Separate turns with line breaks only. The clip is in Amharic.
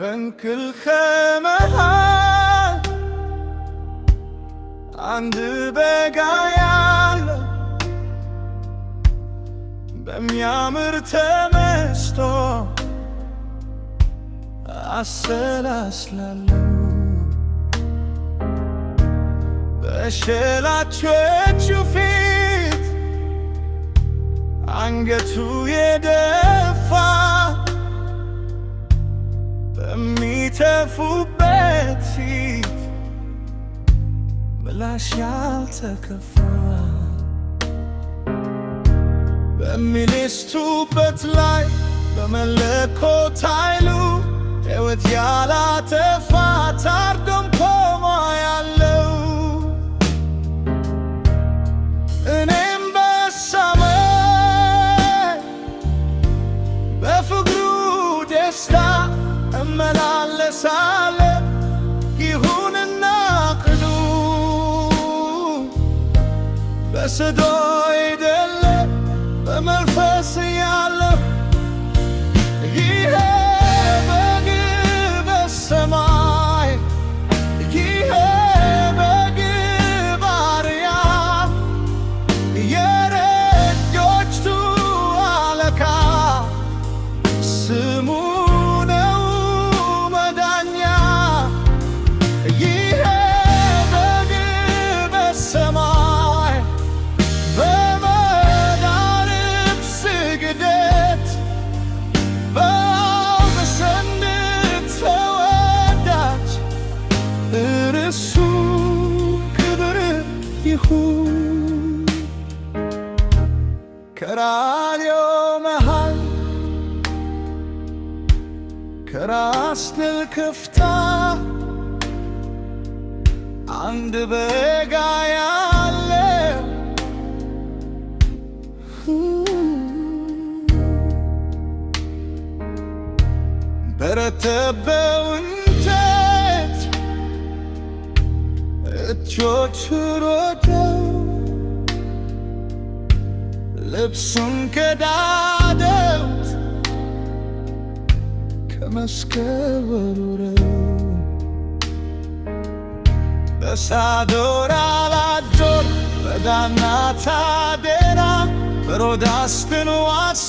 بكل خيمة عند بقايا بميامر تمستو أسلاسلالو بشيلاتشو فيت አንገቱ የደፋ በሚተፉበት ፊት ምላሽ ያልተከፋ በሚኒስቱበት ላይ በመለኮት ኃይሉ ሕይወት ያላጠፋ ታርዶም ቆሞ ያለው እኔም በሰማይ በፍቅሩ ደስታ እመላለሳለሁ። ይሁንና ቅሉ በስቶ አይደለም በመንፈስ ያለው ይሄ በግ በሰማይ ይሄ በግ ባሪያ የረጆቹ አለቃ ስሙ ነው መዳኛ። ይሄ በግ በሰማይ በመዳረብ ስግደት በአብ ዘንድ ተወዳጅ እርሱ ክብር ይሁን። ከራዲዮ መሃል ከራስ ንል ክፍታ አንድ በግ ያለው በረተበው እንጨት እጆቹ ሮጠው ልብሱን ከዳደውት ከመስቀል ወርውረው በሳዶር አላዶር በዳና ታዴራ በሮዳስ ትንዋስ